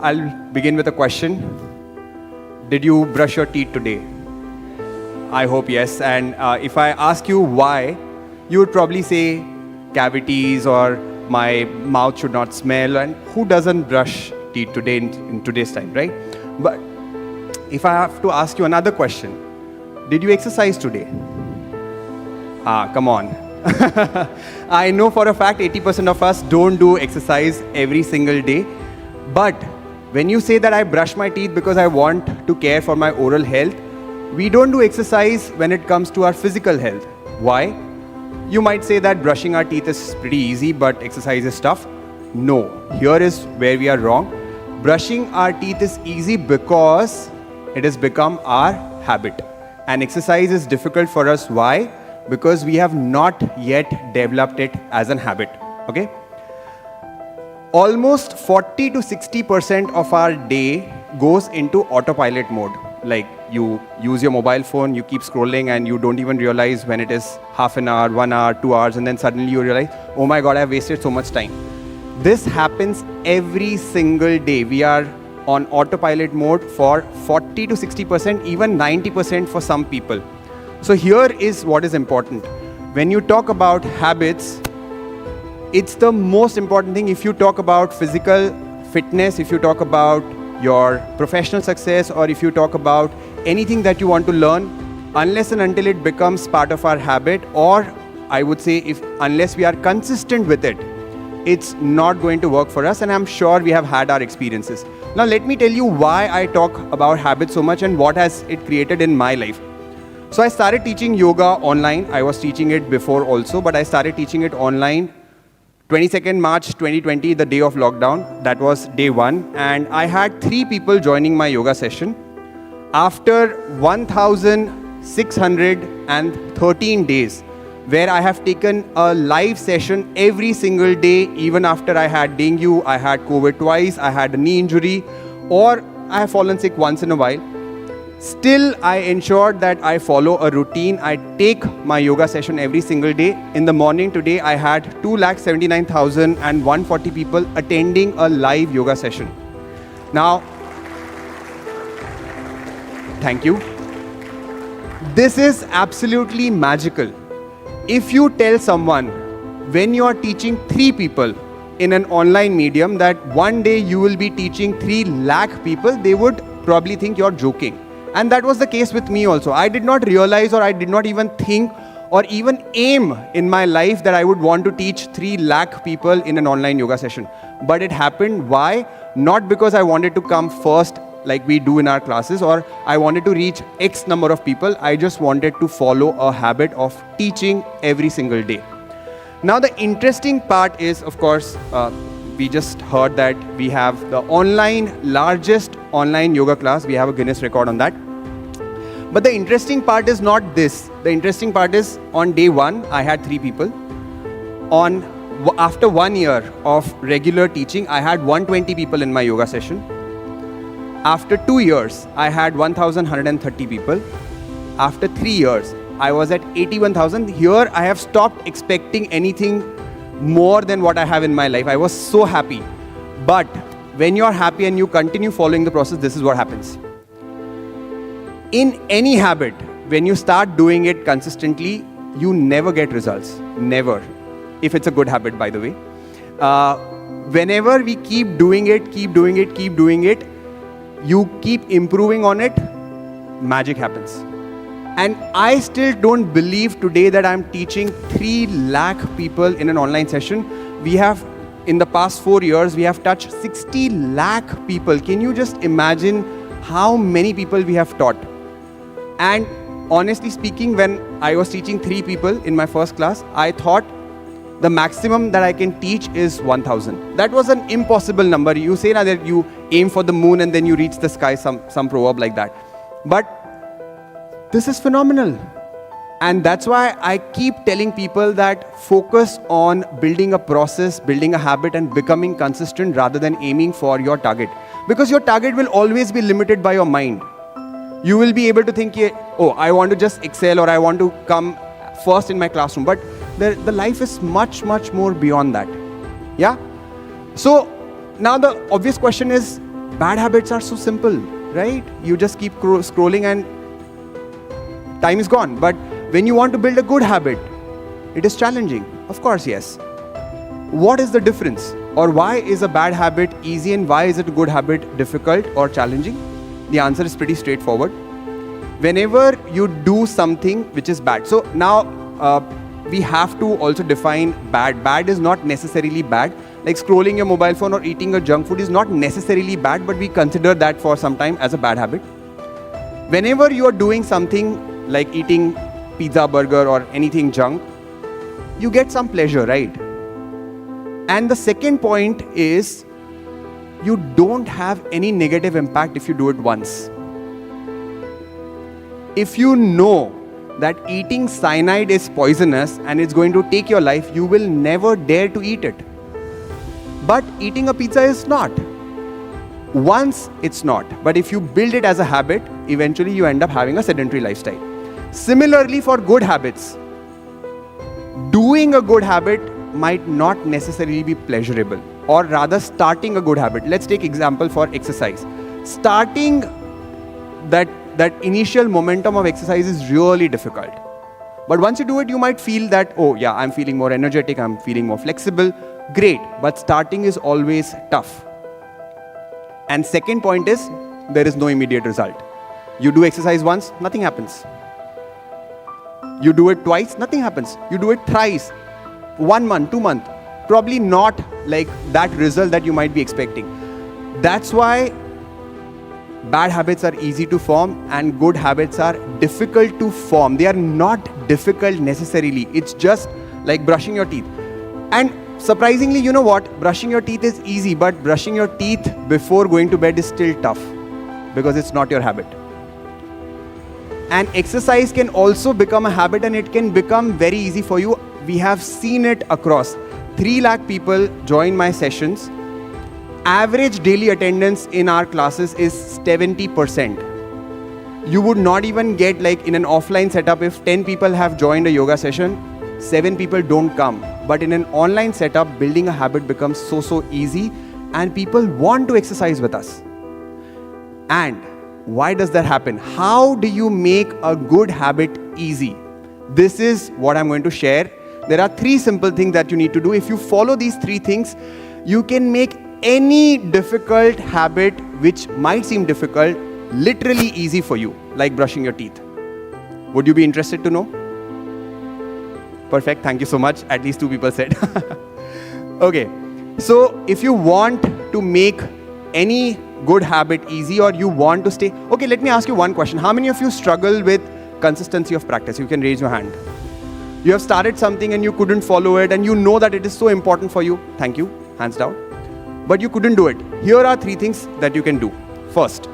I'll begin with a question. Did you brush your teeth today? I hope yes. And if I ask you why, you would probably say cavities or my mouth should not smell. And who doesn't brush teeth today in today's time, right? But if I have to ask you another question, did you exercise today? Come on. I know for a fact 80% of us don't do exercise every single day. But when you say that I brush my teeth because I want to care for my oral health, we don't do exercise when it comes to our physical health. Why? You might say that brushing our teeth is pretty easy, but exercise is tough. No, here is where we are wrong. Brushing our teeth is easy because it has become our habit. And exercise is difficult for us. Why? Because we have not yet developed it as an habit. Okay? Almost 40 to 60% of our day goes into autopilot mode. Like you use your mobile phone, you keep scrolling and you don't even realize when it is half an hour, 1 hour, 2 hours, and then suddenly you realize, oh my God, I've wasted so much time. This happens every single day. We are on autopilot mode for 40 to 60%, even 90% for some people. So here is what is important. When you talk about habits, it's the most important thing. If you talk about physical fitness, if you talk about your professional success, or if you talk about anything that you want to learn, unless and until it becomes part of our habit, or I would say unless we are consistent with it, it's not going to work for us. And I'm sure we have had our experiences. Now let me tell you why I talk about habits so much and what has it created in my life. So I started teaching yoga online. I was teaching it before also, but I started teaching it online 22nd March 2020, the day of lockdown. That was day 1. And I had 3 people joining my yoga session. After 1,613 days, where I have taken a live session every single day, even after I had dengue, I had COVID twice, I had a knee injury, or I have fallen sick once in a while. Still, I ensured that I follow a routine. I take my yoga session every single day. In the morning today, I had 2,79,140 people attending a live yoga session. Now, thank you. This is absolutely magical. If you tell someone when you are teaching 3 people in an online medium that one day you will be teaching 3 lakh people, they would probably think you're joking. And that was the case with me also. I did not realize, or I did not even think or even aim in my life that I would want to teach 3 lakh people in an online yoga session. But it happened. Why? Not because I wanted to come first like we do in our classes, or I wanted to reach X number of people. I just wanted to follow a habit of teaching every single day. Now the interesting part is, of course, we just heard that we have the largest online yoga class. We have a Guinness record on that. But the interesting part is not this. The interesting part is on day 1, I had 3 people. After 1 year of regular teaching, I had 120 people in my yoga session. After 2 years, I had 1,130 people. After 3 years, I was at 81,000. Here, I have stopped expecting anything more than what I have in my life. I was so happy. But when you're happy and you continue following the process, this is what happens. In any habit, when you start doing it consistently, you never get results. Never. If it's a good habit, by the way. Whenever we keep doing it, you keep improving on it, magic happens. And I still don't believe today that I'm teaching 3 lakh people in an online session. We have, in the past 4 years, we have touched 60 lakh people. Can you just imagine how many people we have taught? And honestly speaking, when I was teaching 3 people in my first class, I thought the maximum that I can teach is 1,000. That was an impossible number. You say now that you aim for the moon and then you reach the sky, some proverb like that. But this is phenomenal. And that's why I keep telling people that focus on building a process, building a habit, and becoming consistent rather than aiming for your target. Because your target will always be limited by your mind. You will be able to think, oh, I want to just excel, or I want to come first in my classroom. But the life is much, much more beyond that. Yeah? So now the obvious question is, Bad habits are so simple, right? You just keep scrolling and time is gone. But when you want to build a good habit, it is challenging. Of course, yes. What is the difference? Or why is a bad habit easy and why is it a good habit difficult or challenging? The answer is pretty straightforward. Whenever you do something which is bad, so now we have to also define bad. Bad is not necessarily bad. Like scrolling your mobile phone or eating a junk food is not necessarily bad, but we consider that for some time as a bad habit. Whenever you are doing something like eating pizza, burger or anything junk, you get some pleasure, right? And the second point is you don't have any negative impact if you do it once. If you know that eating cyanide is poisonous and it's going to take your life, you will never dare to eat it. But eating a pizza is not. Once it's not. But if you build it as a habit, eventually you end up having a sedentary lifestyle. Similarly, for good habits, doing a good habit might not necessarily be pleasurable, or rather starting a good habit. Let's take example for exercise. Starting that initial momentum of exercise is really difficult. But once you do it, you might feel that, oh yeah, I'm feeling more energetic, I'm feeling more flexible. Great, but starting is always tough. And second point is, there is no immediate result. You do exercise once, nothing happens. You do it twice, nothing happens. You do it thrice, 1 month, 2 months, probably not like that result that you might be expecting. That's why bad habits are easy to form and good habits are difficult to form. They are not difficult necessarily. It's just like brushing your teeth. And surprisingly, you know what? Brushing your teeth is easy, but brushing your teeth before going to bed is still tough because it's not your habit. And exercise can also become a habit and it can become very easy for you. We have seen it across. 3 lakh people join my sessions. Average daily attendance in our classes is 70%. You would not even get, like in an offline setup, if 10 people have joined a yoga session, 7 people don't come. But in an online setup, building a habit becomes so easy and people want to exercise with us. And why does that happen? How do you make a good habit easy? This is what I'm going to share. There are 3 simple things that you need to do. If you follow these 3 things, you can make any difficult habit which might seem difficult literally easy for you, like brushing your teeth. Would you be interested to know? Perfect, thank you so much. At least 2 people said. Okay, so if you want to make any good habit easy or you want to stay... Okay, let me ask you one question. How many of you struggle with consistency of practice? You can raise your hand. You have started something and you couldn't follow it and you know that it is so important for you. Thank you, hands down. But you couldn't do it. Here are 3 things that you can do. First,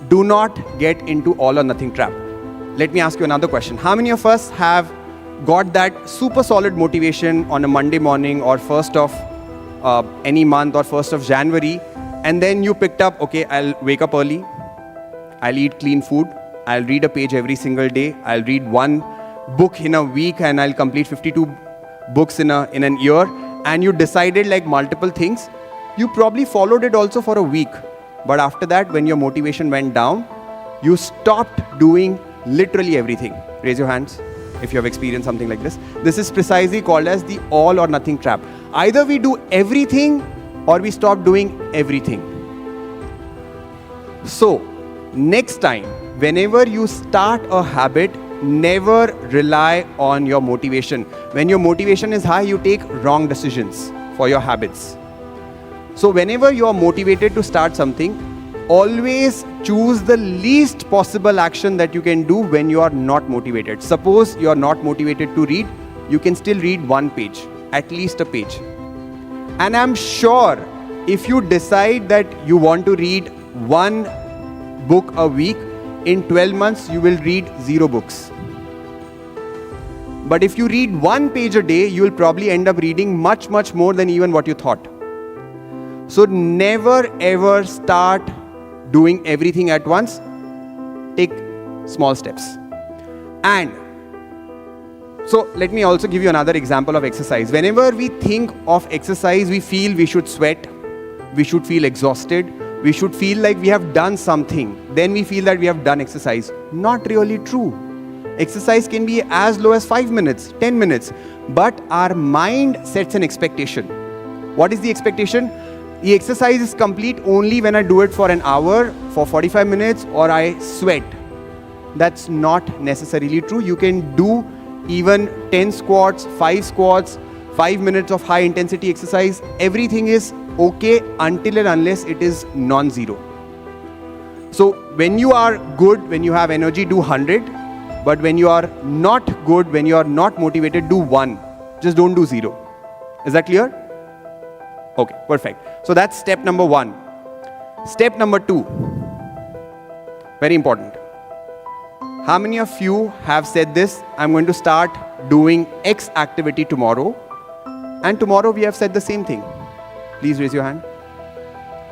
do not get into all or nothing trap. Let me ask you another question. How many of us have got that super solid motivation on a Monday morning or 1st of any month or 1st of January, and then you picked up, okay, I'll wake up early, I'll eat clean food, I'll read a page every single day, I'll read 1 book in a week and I'll complete 52 books in an year, and you decided like multiple things. You probably followed it also for a week, but after that, when your motivation went down, you stopped doing literally everything. Raise your hands if you have experienced something like this. This is precisely called as the all or nothing trap. Either we do everything or we stop doing everything. So, next time, whenever you start a habit, never rely on your motivation. When your motivation is high, you take wrong decisions for your habits. So whenever you are motivated to start something, always choose the least possible action that you can do when you are not motivated. Suppose you are not motivated to read, you can still read 1 page, at least a page. And I'm sure if you decide that you want to read 1 book a week, in 12 months, you will read 0 books. But if you read 1 page a day, you will probably end up reading much more than even what you thought. So never ever start doing everything at once. Take small steps. And so let me also give you another example of exercise. Whenever we think of exercise, we feel we should sweat, we should feel exhausted, We should feel like we have done something. Then we feel that we have done exercise. Not really true. Exercise can be as low as 5 minutes, 10 minutes. But our mind sets an expectation. What is the expectation? The exercise is complete only when I do it for an hour, for 45 minutes, or I sweat. That's not necessarily true. You can do even 10 squats, 5 minutes of high intensity exercise. Everything is okay until and unless it is non-zero. So when you are good, when you have energy, do 100. But when you are not good, when you are not motivated, do 1. Just don't do 0. Is that clear? Okay, perfect. So that's step number 1. Step number 2. Very important. How many of you have said this? I'm going to start doing X activity tomorrow. And tomorrow we have said the same thing. Please raise your hand.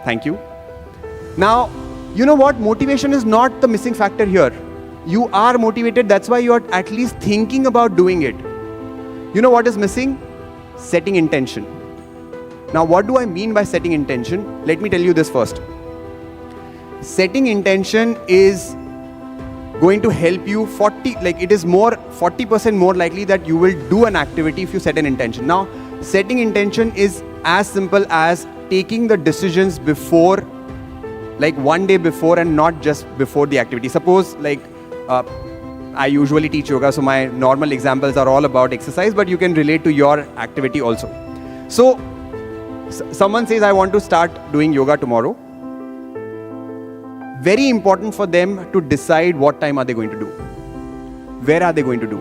Thank you. Now, you know what? Motivation is not the missing factor here. You are motivated, that's why you are at least thinking about doing it. You know what is missing? Setting intention. Now, what do I mean by setting intention? Let me tell you this first. Setting intention is going to help you it is 40% more likely that you will do an activity if you set an intention. Now, setting intention is as simple as taking the decisions before, like one day before and not just before the activity. Suppose I usually teach yoga, so my normal examples are all about exercise, but you can relate to your activity also. So, someone says, I want to start doing yoga tomorrow. Very important for them to decide what time are they going to do. Where are they going to do?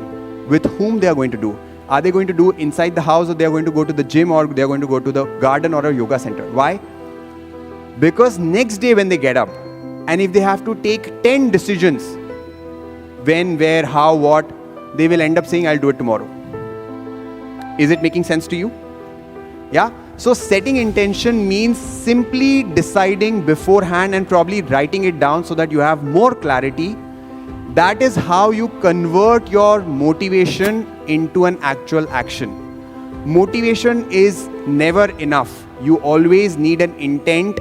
With whom they are going to do. Are they going to do inside the house, or they are going to go to the gym, or they are going to go to the garden or a yoga center? Why? Because next day when they get up, and if they have to take 10 decisions, when, where, how, what, they will end up saying, I'll do it tomorrow. Is it making sense to you? Yeah? So setting intention means simply deciding beforehand and probably writing it down so that you have more clarity. That is how you convert your motivation into an actual action. Motivation is never enough. You always need an intent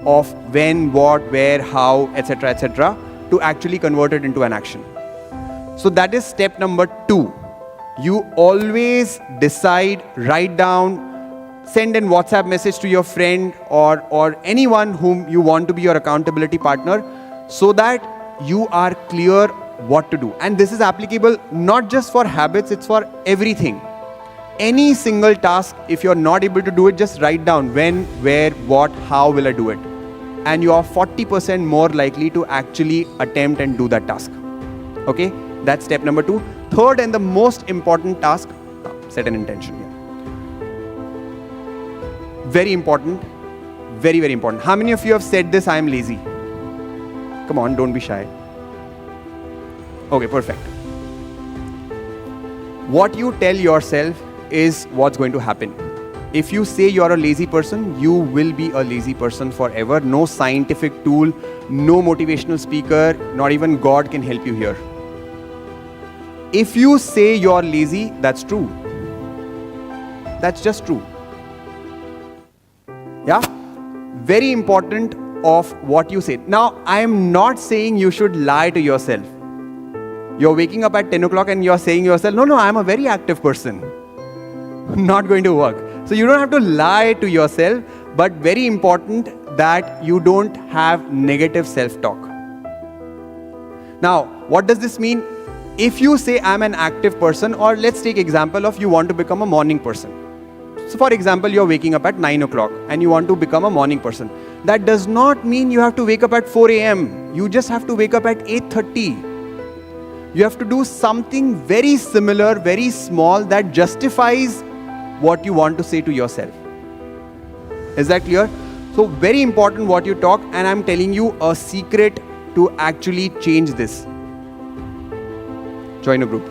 of when, what, where, how, etc., to actually convert it into an action. So that is step number 2. You always decide, write down, send a WhatsApp message to your friend or anyone whom you want to be your accountability partner, so that you are clear what to do. And this is applicable not just for habits, it's for everything. Any single task, if you're not able to do it, just write down when, where, what, how will I do it. And you are 40% more likely to actually attempt and do that task. Okay? That's step number 2. Third and the most important task, set an intention. Very important. Very, very important. How many of you have said this, I am lazy? Come on, don't be shy. Okay, perfect. What you tell yourself is what's going to happen. If you say you're a lazy person, you will be a lazy person forever. No scientific tool, no motivational speaker, not even God can help you here. If you say you're lazy, that's true. That's just true. Yeah? Very important of what you say. Now, I am not saying you should lie to yourself. You're waking up at 10 o'clock and you're saying to yourself, no, I'm a very active person. Not going to work. So you don't have to lie to yourself, but very important that you don't have negative self-talk. Now, what does this mean? If you say I'm an active person, or let's take example of you want to become a morning person. So for example, you're waking up at 9 o'clock and you want to become a morning person. That does not mean you have to wake up at 4 a.m. You just have to wake up at 8:30. You have to do something very similar, very small, that justifies what you want to say to yourself. Is that clear? So very important what you talk, and I'm telling you a secret to actually change this. Join a group.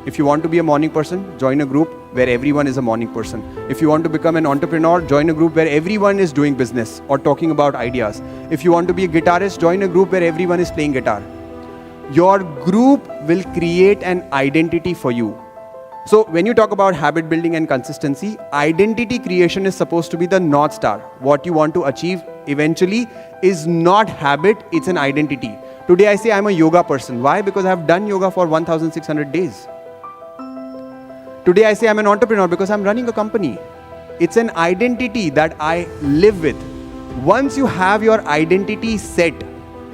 If you want to be a morning person, join a group where everyone is a morning person. If you want to become an entrepreneur, join a group where everyone is doing business or talking about ideas. If you want to be a guitarist, join a group where everyone is playing guitar. Your group will create an identity for you. So when you talk about habit building and consistency, identity creation is supposed to be the North Star, what you want to achieve eventually is not habit, it's an identity. Today I say I'm a yoga person. Why? Because I've done yoga for 1,600 days. Today I say I'm an entrepreneur because I'm running a company. It's an identity that I live with. Once you have your identity set,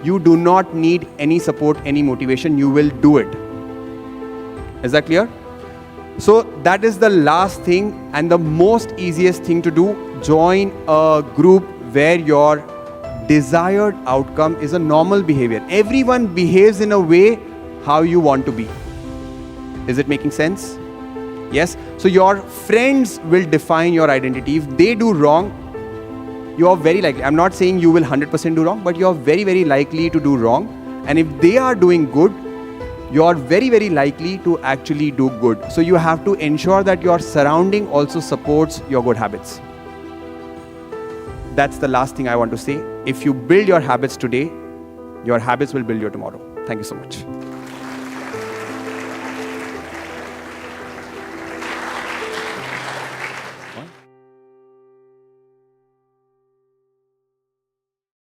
you do not need any support, any motivation. You will do it. Is that clear? So that is the last thing and the most easiest thing to do. Join a group where your desired outcome is a normal behavior. Everyone behaves in a way how you want to be. Is it making sense? Yes. So your friends will define your identity. If they do wrong, you are very likely, I'm not saying you will 100% do wrong, but you are very, very likely to do wrong. And if they are doing good, you are very, very likely to actually do good. So you have to ensure that your surrounding also supports your good habits. That's the last thing I want to say. If you build your habits today, your habits will build you tomorrow. Thank you so much.